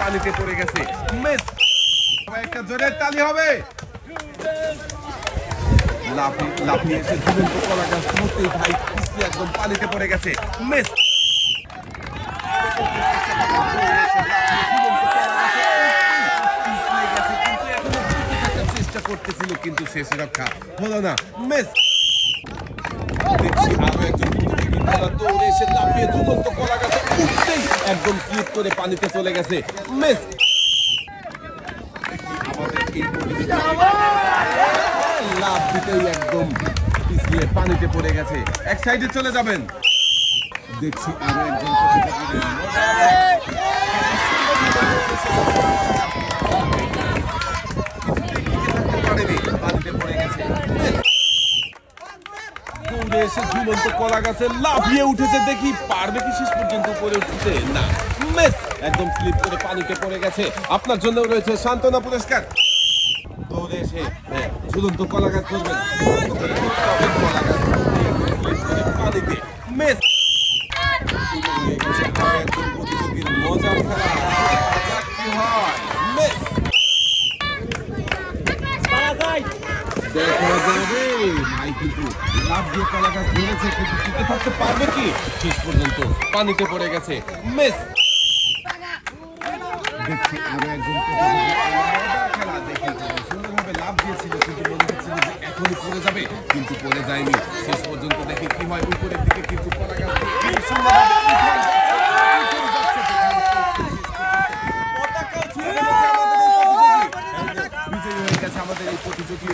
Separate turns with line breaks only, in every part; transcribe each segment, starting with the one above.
পানিতে পড়ে গেছে, মিস। একটা জোরে তালি হবে। লাফিয়ে এসে ঝুলন্ত কলা গাছ ধরতেই ভাই পিছলে একদম পানিতে পড়ে গেছে, মিস। চেষ্টা করতেছিল কিন্তু শেষে রক্ষা হলো না, মিস। দেখছি আরো একজন দৌড়ে এসে লাফিয়ে ঝুলন্ত কলা গাছে উঠতেই একদম স্লিপ করে পানিতে চলে গেছে, মিস। লাফ দিতেই একদম পিছলে পানিতে পড়ে গেছে, এক সাইডে চলে যাবেন। দেখছি আরো একজন পানিতে পড়ে গেছে, দৌড়ে এসে ঝুলন্ত কলা গাছে লাফিয়ে উঠেছে, দেখি পারবে কি শেষ পর্যন্ত উপরে উঠতে, না, মিস। একদম স্লিপ করে পানিতে পড়ে গেছে। আপনার জন্য রয়েছে সান্ত্বনা পুরস্কার। দৌড়ে এসে ঝুলন্ত কলা গাছ ধরবেন, কলা গাছ পানিতে, মিস। প্রতিযোগীর মজার খেলা কি হয়, মিস। দেখা যাবে ভাই কিন্তু লাফ দিয়ে কলা গাছ ধরেছে, কিন্তু টিকে থাকতে পারবে কি, শেষ পর্যন্ত পানিতে পড়ে গেছে, মিস। দেখছি আরো একজন খেলা দেখি সুন্দরভাবে লাফ দিয়েছিল, কিন্তু মনে হচ্ছিল যে এখনই পড়ে যাবে, কিন্তু পড়ে যায়নি। শেষ পর্যন্ত দেখি কি হয়, উপরের দিকে কিন্তু কলা গাছ বিজয়ী হয়ে গেছে আমাদের এই প্রতিযোগী।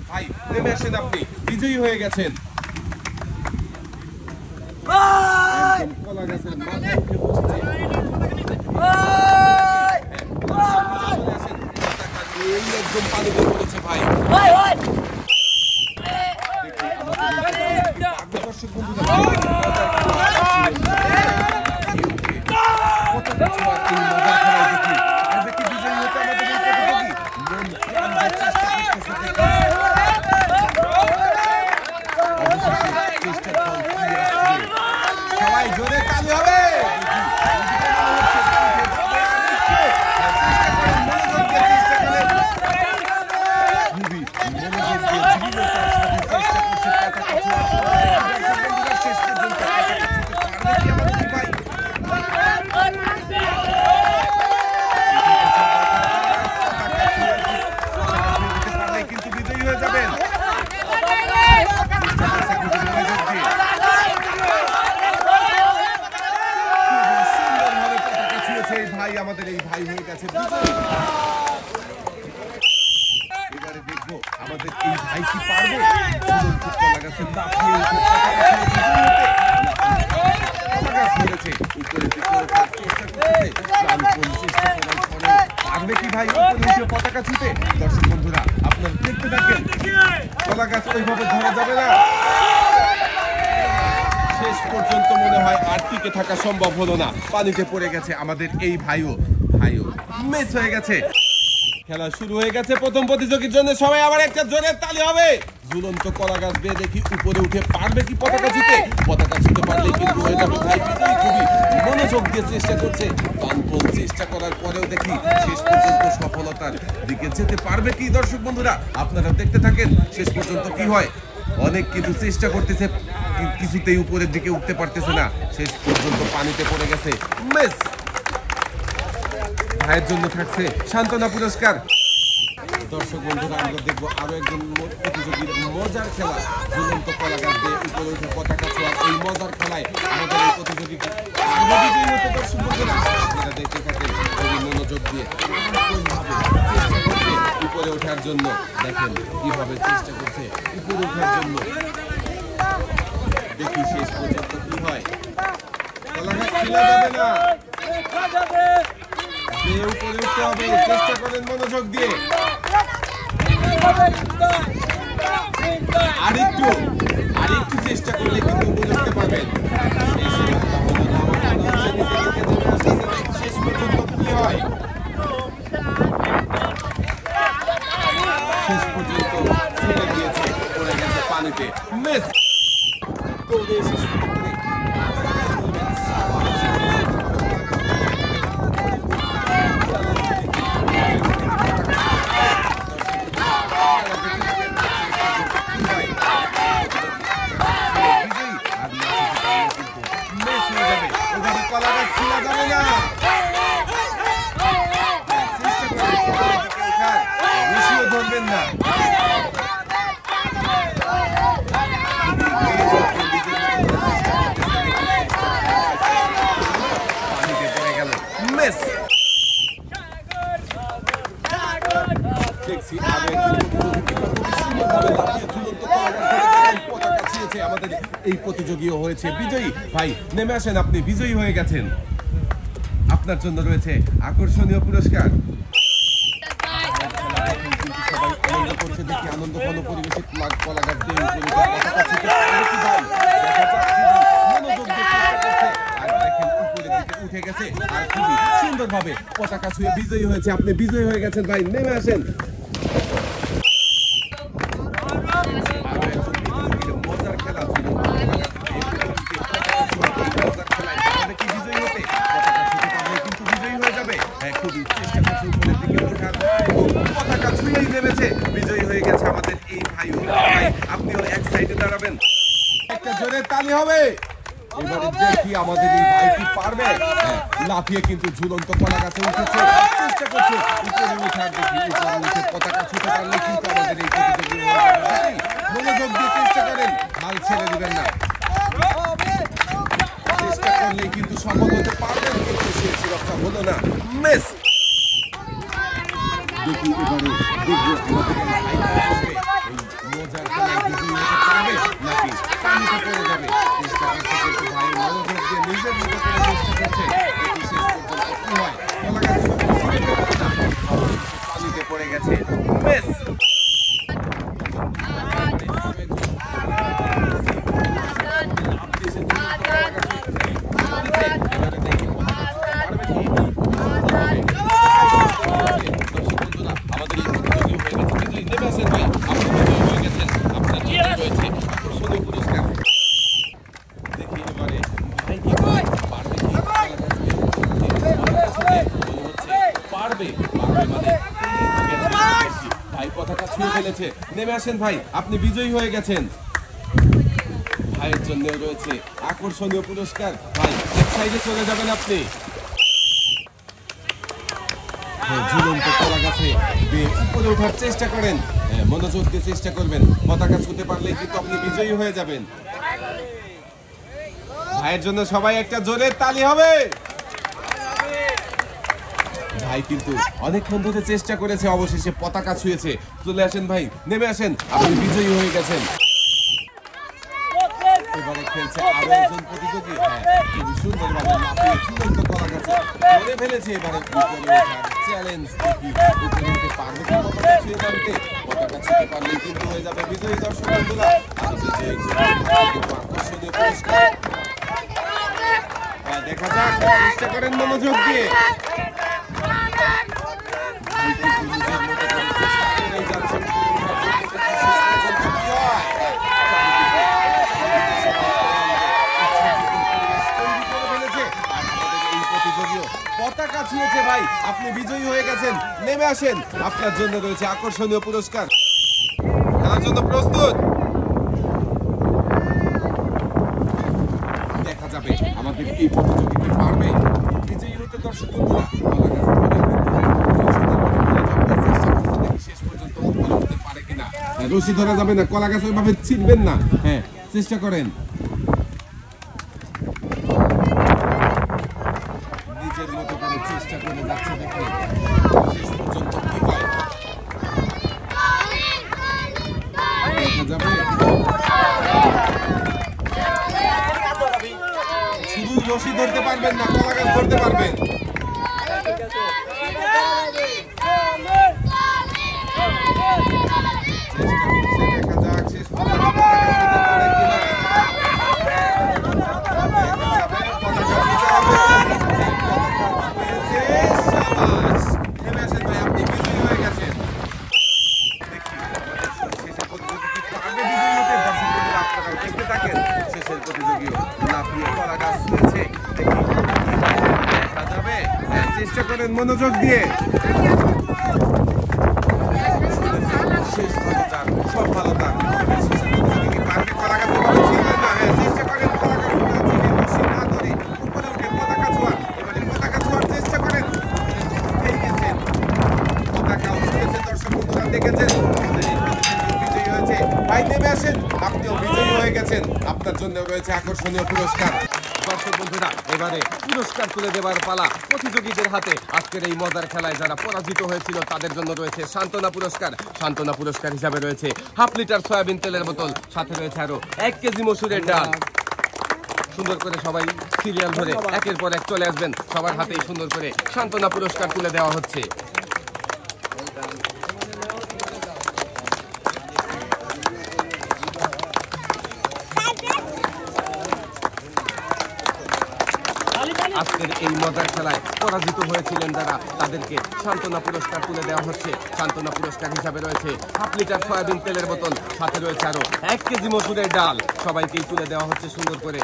ভাই নেমে আসেন, আপনি বিজয়ী হয়ে গেছেন। কলা গাছের মাথায় উঠে বসেছে, একদম পানিতে পড়েছে ভাই। দর্শক বন্ধুরা সবাই জোরে তালি হবে। কিন্তু বিজয়ী হয়ে যাবেন। আমাদের এই ভাই হয়ে গেছে। এবারে দেখবো আমাদের এই ভাই কি পারবে। পারবে কি ভাই পতাকা ছুটে? দর্শক বন্ধুরা আপনারা দেখতে থাকেন, কলা গাছ ওইভাবে ধরা যাবে না। শেষ পর্যন্ত মনে হয় আর টিকে থাকা সম্ভব হলো না, পানিতে পড়ে গেছে আমাদের এই ভাইও মিস হয়ে গেছে। খেলা শুরু হয়ে গেছে প্রথম প্রতিযোগীর জন্য। সবাই আবার একটা জোরের তালি হবে। ঝুলন্ত কলা গাছ বেয়ে দেখি উপরে উঠে পারবে কি পতাকা ছুটে? পতাকা ছুটে পারলে কিন্তু হয়ে যাবে ভাই। খুবই মনোযোগ দিয়ে চেষ্টা করছে, প্রাণপণ চেষ্টা করার পরেও দেখি শেষ পর্যন্ত সফলতার দিকে যেতে পারবে কি? দর্শক বন্ধুরা আপনারা দেখতে থাকেন শেষ পর্যন্ত কি হয়। অনেক কিছু চেষ্টা করতেছে, কিছুতেই উপরের দিকে উঠতে পারতেছে না, শেষ পর্যন্ত পানিতে পড়ে গেছে, মিস। ভাইয়ের জন্য থাকছে সান্ত্বনা পুরস্কার। দর্শক বন্ধুরা আমরা দেখবো আরো একজন প্রতিযোগীর মজার খেলা, ঝুলন্ত কলা গাছ দিয়ে উপরে উঠে পতাকা ছোঁয়ার এই মজার খেলায় আমাদের এই প্রতিযোগী। দর্শক বন্ধুরা আপনারা দেখতে থাকেন খুবই মনোযোগ দিয়ে, উপরে ওঠার জন্য দেখেন কিভাবে চেষ্টা করছে উপরে ওঠার জন্য। দেখি শেষ পর্যন্ত কি হয়। কলা গাছ ছিলা যাবে না, উপরে উঠতে হবে, চেষ্টা করেন মনোযোগ দিয়ে। আরেকটু চেষ্টা করলে কিন্তু উপরে উঠতে পারবেন। হয়েছে বিজয়ী। ভাই নেমে আসেন, আপনি বিজয়ী হয়ে গেছেন। আপনার জন্য রয়েছে আকর্ষণীয় পুরস্কার। সবাই আনন্দ করছে, দেখি আনন্দ ঘন পরিবেশে কলা গাছ দিয়ে উঠে গেছে আর খুবই সুন্দরভাবে পতাকা ছুঁয়ে বিজয়ী হয়েছে। আপনি বিজয়ী হয়ে গেছেন ভাই, নেমে আসেন। মজার খেলা ছিল, কিন্তু বিজয়ী হয়ে যাবে। হ্যাঁ, খুবই চেষ্টা করছে উপরের দিকে ওঠার, পতাকা ছুঁয়েই নেমেছে, বিজয়ী হয়ে গেছে আমাদের এই ভাইও। ভাই আপনিও এক সাইডে দাঁড়াবেন, একটা জোরে তালি হবে। এবারে দেখি আমাদের এই ভাই কি পারবে। লাফিয়ে কিন্তু ঝুলন্ত কলা গাছে উঠেছে, চেষ্টা করছে উপরে উঠার। দেখি উপরে উঠে পতাকা ছুঁতে পারলে কিন্তু আমাদের এই প্রতিযোগী মনোযোগ দিয়ে চেষ্টা করেন, হাল ছেড়ে দিবেন না। চেষ্টা করলে কিন্তু সফল হতে পারবেন, কিন্তু সে সুরক্ষা হলো না, মিস। দেখি এবারে দেখবো আমাদের মজার খেলায় বিজয়ী হতে পারবে নাকি পানিতে পড়ে যাবে। চেষ্টা করছে কিন্তু ভাই মনোযোগ দিয়ে নিজের মতো করে চেষ্টা করছে, দেখি শেষ পর্যন্ত কি হয়। পানিতে পড়ে গেছে, মিস। ভাই পতাকা ছুঁয়ে ফেলেছে, নেমে আসেন ভাই, আপনি বিজয়ী হয়ে গেছেন। ভাইয়ের জন্য রয়েছে আকর্ষণীয় পুরস্কার। ভাই এক সাইডে চলে যাবেন আপনি। ঝুলন্ত কলা গাছে উপরে ওঠার চেষ্টা করেন, মনোযোগ দিয়ে চেষ্টা করবেন, পতাকা ছুঁতে পারলে কিন্তু আপনি বিজয়ী হয়ে যাবেন। ভাইয়ের জন্য সবাই একটা জোরে তালি হবে। ভাই কিন্তু অনেকক্ষণ ধরে চেষ্টা করেছে, অবশেষে পতাকা ছুঁয়েছে। চলে আসেন ভাই, নেমে আসেন, আপনি বিজয়ী হয়ে গেছেন। এবারে খেলছে আরো একজন প্রতিযোগী। খুবই সুন্দরভাবে লাফিয়ে ঝুলন্ত কলা গাছে ধরে ফেলেছে। এবারে চ্যালেঞ্জ, দেখি উপরে উঠে পারবে কি পতাকা ছুঁয়ে নামতে। পতাকা ছুঁতে পারলেই কিন্তু হয়ে যাবে বিজয়ী। দর্শক বন্ধুরা, আর বিজয়ী আকর্ষণীয় পুরস্কার। দেখা যাক, চেষ্টা করেন মনোযোগ দিয়ে। পতাকা ছুঁয়েছে ভাই, আপনি বিজয়ী হয়ে গেছেন, নেমে আসেন, আপনার জন্য রয়েছে আকর্ষণীয় পুরস্কার। খেলার জন্য প্রস্তুত? দেখা যাবে আমাদের এই প্রতিযোগী কি পারবে বিজয়ী হতে। দর্শক বন্ধুরা, শেষ পর্যন্ত উঠতে পারে কিনা। রশি ধরা যাবে না, কলা গাছ ওইভাবে ছিঁড়বেন না। হ্যাঁ, চেষ্টা করেন। নিজের মতো করে চেষ্টা করে যাচ্ছে, দেখুন শেষ পর্যন্ত কি হয়। দেখা যাবে শুধু রশি ধরতে পারবেন না, কলা গাছ ধরতে পারবেন। চেষ্টা করেন মনোযোগ দিয়ে। শেষ ভালো তার, সব ভালো তার। চেষ্টা করেন উপরে উঠে পতাকা ছোঁয়ার। এবারে পতাকা ছোঁয়ার চেষ্টা করেন। পতাকা উঠেছে, দর্শক বন্ধুরা দেখেছেন। বিজয়ী হয়েছে ভাই, নেমে আসেন, আপনিও বিজয়ী হয়ে গেছেন, আপনার জন্য রয়েছে আকর্ষণীয় পুরস্কার। দর্শক বন্ধুরা, এবারে পুরস্কার তুলে দেওয়ার পালা প্রতিযোগীদের হাতে। আজকের এই মজার খেলায় যারা পরাজিত হয়েছিল তাদের জন্য রয়েছে সান্ত্বনা পুরস্কার। সান্ত্বনা পুরস্কার হিসাবে রয়েছে 1/2 লিটার সয়াবিন তেলের বোতল, সাথে রয়েছে আরো 1 কেজি মসুরের ডাল। সুন্দর করে সবাই সিরিয়াল ধরে একের পর এক চলে আসবেন। সবার হাতেই সুন্দর করে সান্ত্বনা পুরস্কার তুলে দেওয়া হচ্ছে। আজকের এই মজার খেলায় পরাজিত হয়েছিলেন যারা, তাদেরকে সান্ত্বনা পুরস্কার তুলে দেওয়া হচ্ছে। সান্ত্বনা পুরস্কার হিসাবে রয়েছে 1/2 লিটার সয়াবিন তেলের বোতল, সাথে রয়েছে আরো 1 কেজি মসুরের ডাল। সবাইকেই তুলে দেওয়া হচ্ছে সুন্দর করে।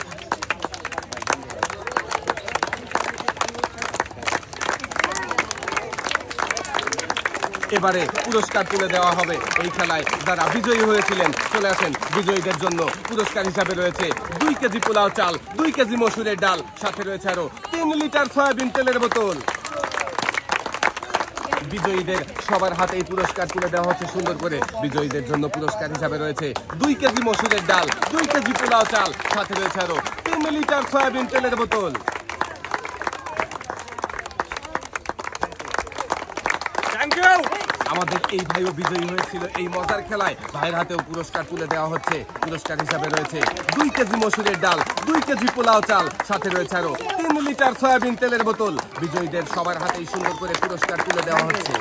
এবারে পুরস্কার তুলে দেওয়া হবে এই খেলায় যারা বিজয়ী হয়েছিলেন। চলে আসেন, বিজয়ীদের জন্য পুরস্কার হিসাবে রয়েছে 2 কেজি পোলাও চাল, 2 কেজি মসুরের ডাল, সাথে রয়েছে আরো 3 লিটার সয়াবিন তেলের বোতল। বিজয়ীদের সবার হাতেই পুরস্কার তুলে দেওয়া হচ্ছে সুন্দর করে। বিজয়ীদের জন্য পুরস্কার হিসাবে রয়েছে 2 কেজি মসুরের ডাল, 2 কেজি পোলাও চাল, সাথে রয়েছে আরো 3 লিটার সয়াবিন তেলের বোতল। আমাদের এই ভাইও বিজয়ী হয়েছিল এই মজার খেলায়। ভাইয়ের হাতেও পুরস্কার তুলে দেওয়া হচ্ছে। পুরস্কার হিসাবে রয়েছে 2 কেজি মসুরের ডাল, 2 কেজি পোলাও চাল, সাথে রয়েছে আরো 3 লিটার সয়াবিন তেলের বোতল। বিজয়ীদের সবার হাতেই সুন্দর করে পুরস্কার তুলে দেওয়া হচ্ছে।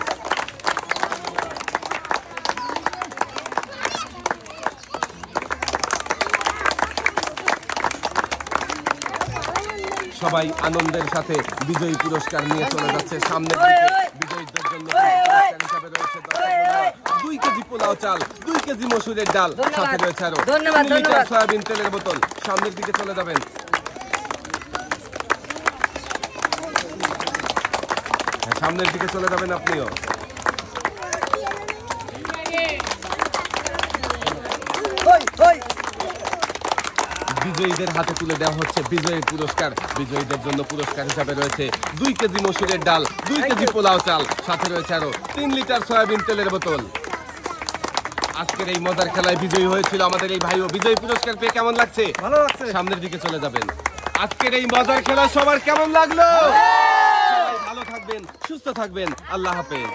সবাই আনন্দের সাথে বিজয়ী পুরস্কার নিয়ে চলে যাচ্ছে সামনের দিকে। বিজয়ীদের জন্য পুরস্কার হিসাবে রয়েছে 2 কেজি পোলাও চাল, 2 কেজি মসুরের ডাল, সাথে রয়েছে আরো 3 লিটার সয়াবিন তেলের বোতল। সামনের দিকে চলে যাবেন। সামনের দিকে চলে যাবেন আপনিও। বিজয়ীদের হাতে তুলে দেওয়া হচ্ছে বিজয়ী পুরস্কার। বিজয়ীদের জন্য পুরস্কার হিসাবে রয়েছে 2 কেজি মসুরের ডাল, 2 কেজি পোলাও চাল, সাথে রয়েছে আরো 3 লিটার সয়াবিন তেলের বোতল। আজকের এই মজার খেলায় বিজয়ী হয়েছিল আমাদের এই ভাইও। বিজয়ী পুরস্কার পেয়ে কেমন লাগছে?
ভালো লাগছে।
সামনের দিকে চলে যাবেন। আজকের এই মজার খেলা সবার কেমন লাগলো? সবাই ভালো থাকবেন, সুস্থ থাকবেন। আল্লাহ হাফেজ।